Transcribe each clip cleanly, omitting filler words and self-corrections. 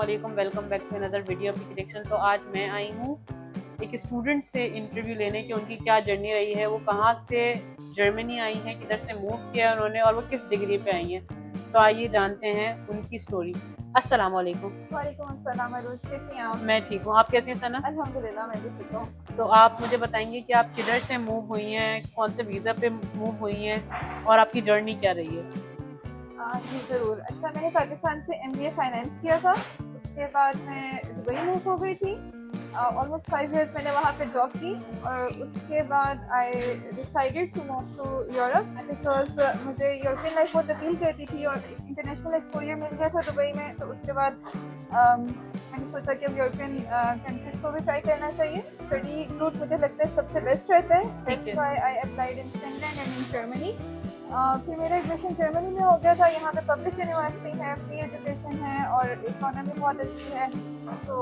अस्सलामुअलैकुम, welcome back to another video application. तो आज मैं आई हूँ एक स्टूडेंट से इंटरव्यू लेने की, उनकी क्या जर्नी रही है, वो कहाँ से जर्मनी आई हैं, किधर से मूव किया उन्होंने और वो किस डिग्री पे आई हैं। तो आइए जानते हैं उनकी स्टोरी। अस्सलामुअलैकुम। वालेकुम अस्सलाम अरूज, कैसी हैं आप? मैं ठीक हूँ, आप कैसी हैं सना? अल्हम्दुलिल्लाह मैं भी ठीक हूँ। तो आप मुझे बताएंगे कि आप किधर से मूव हुई हैं, कौन से वीज़ा पे मूव हुई हैं और आपकी जर्नी क्या रही है? जी ज़रूर। अच्छा, मैंने पाकिस्तान से MBA फाइनेंस किया था। उसके बाद मैं दुबई मूव हो गई थी। ऑलमोस्ट 5 इयर्स मैंने वहाँ पे जॉब की और उसके बाद I decided to move to Europe because मुझे यूरोपियन लाइफ बहुत अपील करती थी और इंटरनेशनल एक्सपोजर मिल गया था दुबई में। तो उसके बाद मैंने सोचा कि अब यूरोपियन कंट्रीज को भी ट्राई करना चाहिए। स्टडी रूट मुझे लगता है सबसे बेस्ट रहता है। That's why I applied in Finland and in Germany. फिर मेरा एडमिशन जर्मनी में हो गया था। यहाँ पे पब्लिक यूनिवर्सिटी है, फ्री एजुकेशन है और इकोनॉमी बहुत अच्छी है। सो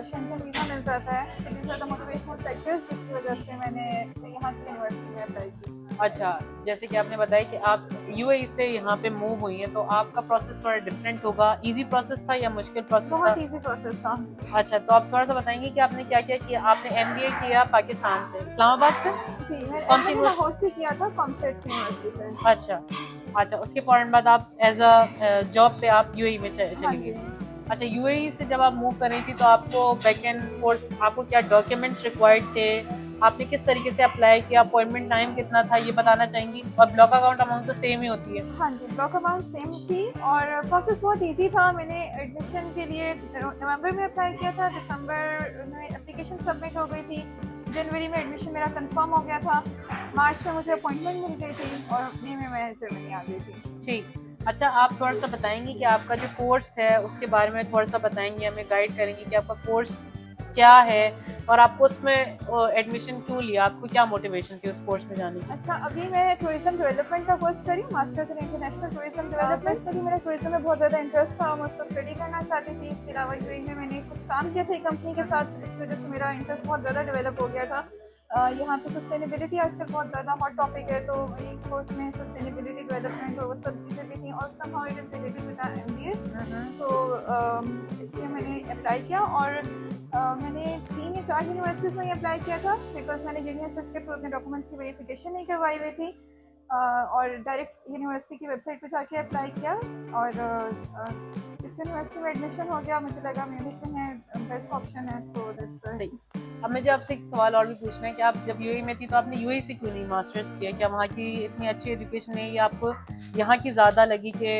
शेंजन वीज़ा मिल जाता है। तो these are the motivational factors जिसकी वजह से मैंने यहाँ की यूनिवर्सिटी में अप्लाई की। अच्छा, जैसे कि आपने बताया कि आप यूएई से यहाँ पे मूव हुई हैं, तो आपका प्रोसेस थोड़ा डिफरेंट होगा। इजी प्रोसेस था या मुश्किल प्रोसेस था? बहुत ईजी प्रोसेस था। अच्छा, तो आप थोड़ा सा बताएंगे कि आपने क्या क्या किया। आपने एमबीए किया पाकिस्तान से, इस्लामाबाद से? जी, कौन सी मैंने लाहौर से किया था, कॉमसेट्स यूनिवर्सिटी से। अच्छा अच्छा, उसके फौरन बाद आप एज अ जॉब पे आप यूएई में हाँ चली जी। गई। अच्छा, यूएई से जब आप मूव कर रही थी तो आपको बैक एंड फोर्थ आपको क्या डॉक्यूमेंट्स रिक्वायर्ड थे, आपने किस तरीके से अप्लाई किया, अपॉइंटमेंट टाइम कितना था, ये बताना चाहेंगी? और ब्लॉक अकाउंट अमाउंट तो सेम ही होती है। हाँ जी, ब्लॉक अमाउंट सेम थी और प्रोसेस बहुत इजी था। मैंने एडमिशन के लिए नवंबर में अप्लाई किया था, दिसंबर में एप्लीकेशन सबमिट हो गई थी, जनवरी में एडमिशन मेरा कंफर्म हो गया था, मार्च में मुझे अपॉइंटमेंट मिल गई थी और मई में मैं जर्मनी आ गई थी। ठीक। अच्छा, आप थोड़ा सा बताएंगी कि आपका जो कोर्स है उसके बारे में थोड़ा सा बताएंगे, हमें गाइड करेंगी कि आपका कोर्स क्या है और आपको उसमें एडमिशन क्यों लिया, आपको क्या मोटिवेशन थी उस कोर्स में जाने की? अच्छा, अभी मैं टूरिज्म डेवलपमेंट का कोर्स करी, masters in international tourism development. वैसे भी मेरा टूरिज्म में बहुत ज़्यादा इंटरेस्ट था और मैं उसको स्टडी करना चाहती थी। इसके अलावा यूएई में मैंने कुछ काम किया था एक कंपनी के साथ, जिसकी वजह से मेरा इंटरेस्ट बहुत ज़्यादा डेवलप हो गया था। यहाँ पे सस्टेनेबिलिटी आजकल बहुत ज़्यादा हॉट टॉपिक है, तो वही कोर्स में सस्टेनेबिलिटी डेवलपमेंट और वो सब चीज़ें भी थी और somehow it is related with MBA। सो इसलिए मैंने अप्लाई किया और मैंने 3 या 4 यूनिवर्सिटीज़ में अप्लाई किया था बिकॉज मैंने जूनियर असिस्ट के थ्रू अपने डॉक्यूमेंट्स की वेरिफिकेशन नहीं करवाई हुई थी। और डायरेक्ट यूनिवर्सिटी की वेबसाइट पे जाके अप्लाई किया और इस यूनिवर्सिटी में एडमिशन हो गया। मुझे लगा म्यूनिख में है, बेस्ट ऑप्शन है। सो दैट्स सही। अब मुझे आपसे एक सवाल और भी पूछना है कि आप जब यूएई में थी तो आपने यूएई से क्यों नहीं मास्टर्स किया? क्या वहाँ की इतनी अच्छी एजुकेशन है या आपको यहाँ की ज़्यादा लगी कि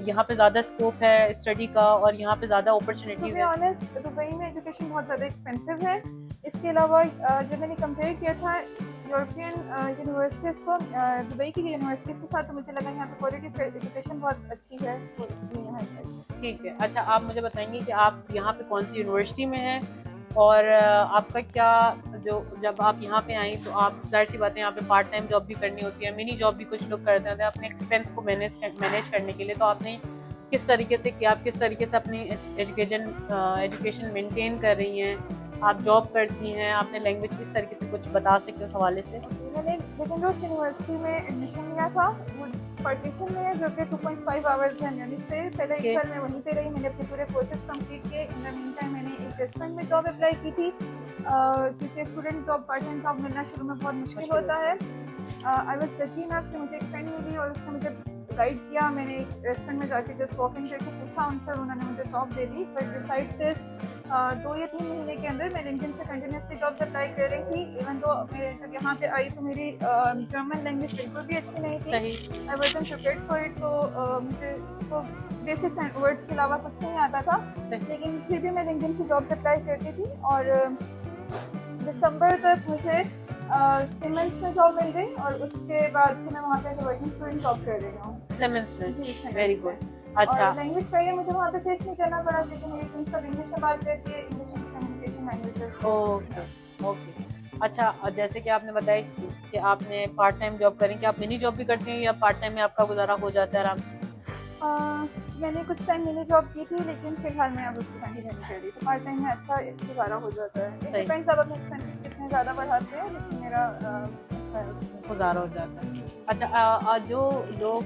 यहाँ पे ज़्यादा स्कोप है स्टडी का और यहाँ पे ज़्यादा टू अपॉर्चुनिटीज़ बी है? ऑनेस्ट, दुबई में एजुकेशन बहुत ज़्यादा एक्सपेंसिव है। इसके अलावा जब मैंने कंपेयर किया था यूरोपियन यूनिवर्सिटीज़ को दुबई की यूनिवर्सिटीज़ के साथ, तो मुझे लगा यहाँ पे क्वालिटी एजुकेशन बहुत अच्छी है। सो इसलिए यहाँ पे। ठीक है। अच्छा, आप मुझे बताएंगे कि आप यहाँ पे कौन सी यूनिवर्सिटी में हैं और आपका क्या, जो जब आप यहाँ पे आई तो आप जाहिर सी बात है यहाँ पे पार्ट टाइम जॉब भी करनी होती है, मिनी जॉब भी कुछ लोग करते हैं अपने एक्सपेंस को मैनेज करने के लिए। तो आपने किस तरीके से किया, आप किस तरीके से अपनी एजुकेशन मेंटेन कर रही हैं, आप जॉब करती हैं, आपने लैंग्वेज किस तरीके से कुछ बता सकते हो उस हवाले से? मैंने लिटनरोड यूनिवर्सिटी में एडमिशन लिया था, वो पार्टीशन में है, जो कि 2.5 आवर्स है म्यूनिख से। पहले Okay. 1 साल मैं वहीं पे रही, मैंने अपने पूरे कोर्सेज कंप्लीट किए। इन द मीन टाइम मैंने एक रेस्टोरेंट में जॉब अप्लाई की थी क्योंकि student job part time job मिलना शुरू में बहुत मुश्किल होता है। आई वॉज लकी इनफ कि मुझे एक फ्रेंड मिली और उसने मुझे गाइड किया। मैंने एक रेस्टोरेंट में जाके जस्ट वॉक इन करके पूछा उनसे, उन्होंने मुझे job they the. But decides this 2 या 3 महीने के अंदर मैं लिंक्डइन से कंटिन्यूसली जॉब अप्लाई कर रही थी। इवन तो मेरे जब यहाँ पे आई तो मेरी जर्मन लैंग्वेज बिल्कुल भी अच्छी नहीं थी। सही। I wasn't prepared for it. तो मुझे तो बेसिक्स एंड वर्ड्स के अलावा कुछ नहीं आता था, लेकिन फिर भी मैं लिंक्डइन से जॉब अप्लाई करती थी और दिसंबर तक मुझे सिमेंस में जॉब मिल गई और उसके बाद से मैं वहाँ पे वर्किंग स्टूडेंट जॉब कर रही हूँ। सिमेंस में? जी, Siemens वेरी में। गुड। अच्छा। और लैंग्वेज बैरियर मुझे वहाँ पे फेस नहीं करना पड़ा क्योंकि मेरी टीम सब इंग्लिश में बात करती है। इंग्लिश की कम्युनिकेशन लैंग्वेज है। Okay okay. अच्छा, जैसे कि आपने बताया कि आपने पार्ट टाइम जॉब करें, कि आप मिनी जॉब भी करती हैं या पार्ट टाइम में आपका गुजारा हो जाता है आराम से? मैंने कुछ टाइम मिनी जॉब की थी लेकिन फिलहाल मैं अब उसको कंटिन्यू नहीं कर रही। तो पार्ट टाइम में अच्छा गुजारा हो जाता है। इट सही। डिपेंड्स, आप अपने एक्सपेंसेस कितने ज़्यादा बढ़ाते हैं, लेकिन मेरा अच्छा है उसमें। गुजारा हो जाता है। अच्छा, जो लोग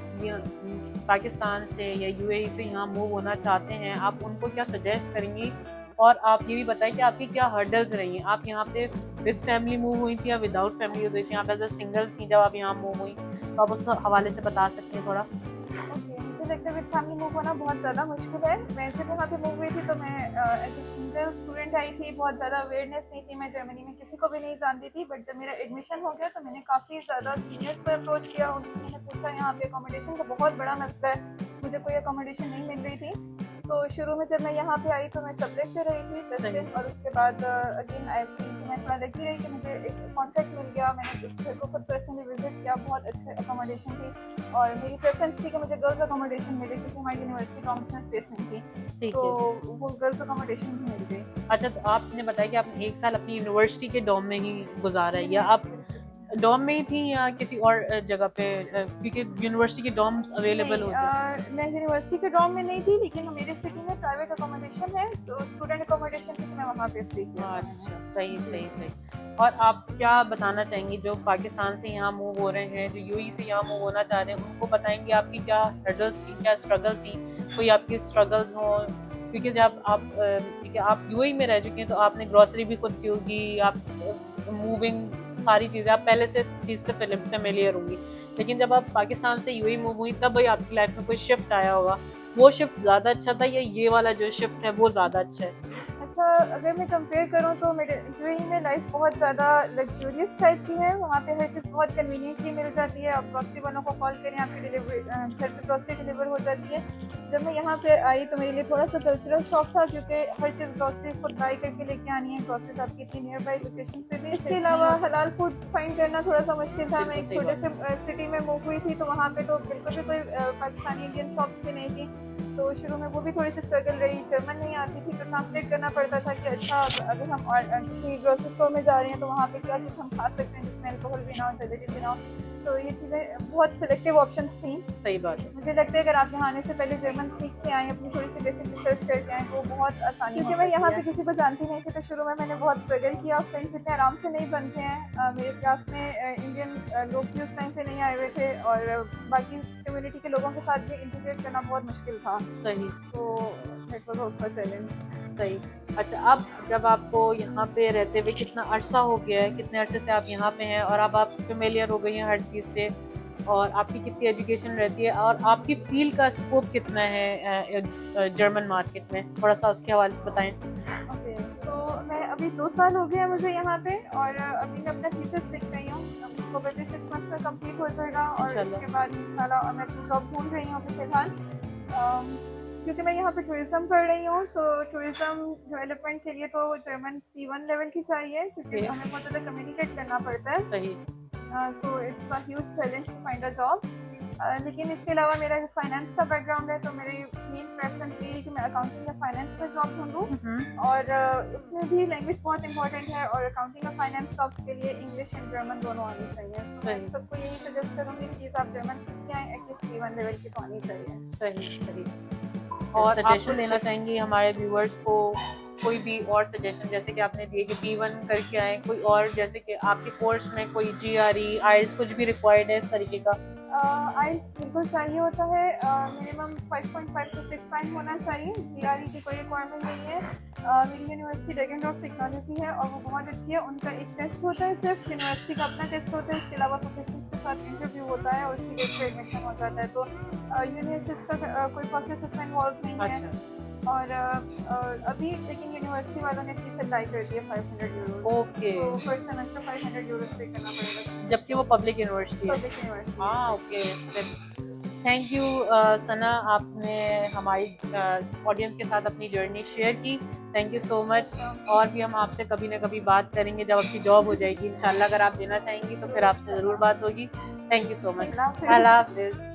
पाकिस्तान से या यूएई से यहाँ मूव होना चाहते हैं, आप उनको क्या सजेस्ट करेंगी? और आप ये भी बताएं कि आपकी क्या हर्डल्स रही हैं? आप यहाँ पे विद फैमिली मूव हुई थी या विदाउट फैमिली हुई थी? आप एज अ सिंगल थी जब आप यहाँ मूव हुई, तो आप उस हवाले से बता सकते हैं थोड़ा? ओके, मुझे लगता है विद फैमिली मूव होना बहुत ज़्यादा मुश्किल है। मैं जब यहाँ पे मूव हुई थी तो मैं एज ए सिंगल स्टूडेंट आई थी, बहुत ज़्यादा अवेयरनेस नहीं थी, मैं जर्मनी में किसी को भी नहीं जानती थी। बट जब मेरा एडमिशन हो गया तो मैंने काफ़ी ज़्यादा सीनियर्स को अप्रोच किया, उनसे मैंने पूछा, यहाँ पे अकोमोडेशन का बहुत बड़ा मसला है, मुझे कोई अकोमोडेशन नहीं मिल रही थी। तो शुरू में जब मैं यहाँ पे आई तो मैं सबलेट पे रही थी 10 दिन, और उसके बाद अगेन आई मैं थोड़ा लगी रही कि मुझे एक कॉन्ट्रैक्ट मिल गया। मैंने उस घर को खुद पर्सनली विजिट किया, बहुत अच्छे अकोमोडेशन थी, और मेरी प्रेफरेंस थी कि मुझे गर्ल्स अकोमोडेशन मिले क्योंकि हमारी यूनिवर्सिटी डॉम्स में स्पेस नहीं थी, तो वो गर्ल्स अकोमोडेशन भी मिल गई। अच्छा, तो आपने बताया कि आपने 1 साल अपनी यूनिवर्सिटी के डॉम में ही गुजारा है, या आप डॉम में ही थी या किसी और जगह पे, क्योंकि यूनिवर्सिटी के डॉम्स अवेलेबल होते हैं? मैं यूनिवर्सिटी के डॉम में नहीं थी, लेकिन मेरे सिटी में प्राइवेट अकोमोडेशन है, तो स्टूडेंट अकोमोडेशन थी, तो मैं वहाँ पे स्टे किया। अच्छा, सही सही सही। और आप क्या बताना चाहेंगी जो पाकिस्तान से यहाँ मूव हो रहे हैं, जो यूएई से यहाँ मूव होना चाह रहे हैं, उनको बताएंगे आपकी क्या हर्डल्स थी, क्या स्ट्रगल थी, कोई आपकी स्ट्रगल्स हों? क्योंकि जब आप यूएई में रह चुके हैं तो आपने ग्रॉसरी भी खुद की होगी, आप मूविंग सारी चीज़ें आप पहले से इस चीज़ से फेमिलियर होंगी। लेकिन जब आप पाकिस्तान से यूएई मूव हुई तब भाई आपकी लाइफ में कोई शिफ्ट आया होगा, वो शिफ्ट ज़्यादा अच्छा था या ये वाला जो शिफ्ट है वो ज़्यादा अच्छा है? अच्छा, अगर मैं कंपेयर करूँ तो मेरे यूएई में लाइफ बहुत ज़्यादा लग्जूरियस टाइप की है। वहाँ पे हर चीज़ बहुत कन्वीनियंटली मिल जाती है। आप ग्रॉसरी वालों को कॉल करें, आपकी डिलीवरी घर पे ग्रॉसरी डिलीवर हो जाती है। जब मैं यहाँ पे आई तो मेरे लिए थोड़ा सा कल्चरल शॉक था, क्योंकि हर चीज़ ग्रॉसरी खुद बाई करके लेके आनी है, ग्रॉसरीज आपकी इतनी नियर बाई लोकेशन पे भी। इसके अलावा हलाल फूड फाइंड करना थोड़ा सा मुश्किल था। मैं एक छोटे से सिटी में मूव हुई थी, तो वहाँ पे तो बिल्कुल भी कोई पाकिस्तानी इंडियन शॉप्स भी नहीं थी, तो शुरू में वो भी थोड़ी सी स्ट्रगल रही। जर्मन नहीं आती थी तो ट्रांसलेट करना पड़ता था कि अच्छा अगर हम किसी ग्रोसरी स्टोर में जा रहे हैं तो वहाँ पे क्या चीज़ हम खा सकते हैं जिसमें अल्कोहल भी ना हो, जलेबी भी ना हो। तो ये चीज़ें बहुत सिलेक्टिव ऑप्शंस थी। सही बात है। मुझे लगता है अगर आप यहाँ आने से पहले जर्मन सीख के आएँ, अपनी थोड़ी सी बेसिक रिसर्च करके आएँ, तो बहुत आसानी, क्योंकि मैं यहाँ पे किसी को जानती नहीं थी, तो शुरू में मैंने बहुत स्ट्रगल किया। फ्रेंड्स इतने आराम से नहीं बनते हैं। मेरे क्लास में इंडियन लोग भी उस टाइम पे नहीं आए हुए थे, और बाकी कम्युनिटी के लोगों के साथ भी इंटीग्रेट करना बहुत मुश्किल था। सही। तो इट वाज आल्सो चैलेंज। सही। अच्छा, अब जब आपको यहाँ पे रहते हुए कितना अरसा हो गया है, कितने अरसे से आप यहाँ पे हैं और अब आप फेमिलियर हो गई हैं हर चीज़ से, और आपकी कितनी एजुकेशन रहती है और आपकी फील्ड का स्कोप कितना है जर्मन मार्केट में, थोड़ा सा उसके हवाले से बताएं? ओके, तो मैं अभी 2 साल हो गया मुझे यहाँ पे, और अभी मैं अपना थीसिस लिख रही हूँ। वो बल्कि 6 मंथ्स में कंप्लीट हो जाएगा, और उसके बाद इंशाल्लाह मैं अपनी जॉब ढूंढ रही हूँ अभी फिलहाल। क्योंकि मैं यहाँ पे टूरिज्म पढ़ रही हूँ, तो टूरिज्म डेवलपमेंट के लिए तो जर्मन C1 लेवल की चाहिए, क्योंकि हमें बहुत ज़्यादा कम्युनिकेट करना पड़ता है। सही। So it's a huge challenge to find a job. लेकिन इसके अलावा मेरा फाइनेंस का बैकग्राउंड है, तो मेरी मेन प्रेफरेंस ये है कि मैं अकाउंटिंग या फाइनेंस में जॉब ढूंढूँ, और उसमें भी लैंग्वेज बहुत इंपॉर्टेंट है, और अकाउंटिंग और फाइनेंस जॉब्स के लिए इंग्लिश एंड जर्मन दोनों आनी चाहिए। सो मैं सबको यही सजेस्ट करूँगी कि प्लीज़ आप जर्मन सीख के आएँ, एटलीस्ट C1 लेवल की तो आनी चाहिए। सही सही। और सजेशन देना चाहेंगी हमारे व्यूअर्स को, कोई भी और सजेशन जैसे कि आपने दिए कि B1 करके आए, कोई और जैसे कि आपके कोर्स में कोई GRE IELTS कुछ भी रिक्वायर्ड है इस तरीके का? IELTS बिल्कुल चाहिए होता है, मिनिमम 5.5 to 6 पॉइंट होना चाहिए। GRE की कोई रिक्वायरमेंट नहीं है। मेरी यूनिवर्सिटी डेगनडॉर्फ टेक्नोलॉजी है, और वो बहुत अच्छी है। उनका एक टेस्ट होता है, सिर्फ यूनिवर्सिटी का अपना टेस्ट होता है, उसके अलावा प्रोफेसर्स के साथ इंटरव्यू होता है, और उसकी डेट पर एडमिशन हो जाता है। तो यूनिवर्सिटी का कोई प्रोसेस इसमें इन्वॉल्व नहीं है। और अभी लेकिन यूनिवर्सिटी वालों ने फीस अप्लाई कर दी है 500 यूरो। ओके। तो फॉर सेमेस्टर 500 यूरो पे करना पड़ेगा, जबकि वो पब्लिक यूनिवर्सिटी है। Public university. हाँ, ओके। थैंक यू सना, आपने हमारी ऑडियंस के साथ अपनी जर्नी शेयर की। Thank you so much. और भी हम आपसे कभी ना कभी बात करेंगे जब आपकी जॉब हो जाएगी इंशाल्लाह। अगर आप देना चाहेंगी तो फिर आपसे ज़रूर बात होगी। Thank you so much. अल्लाह हाफिज़।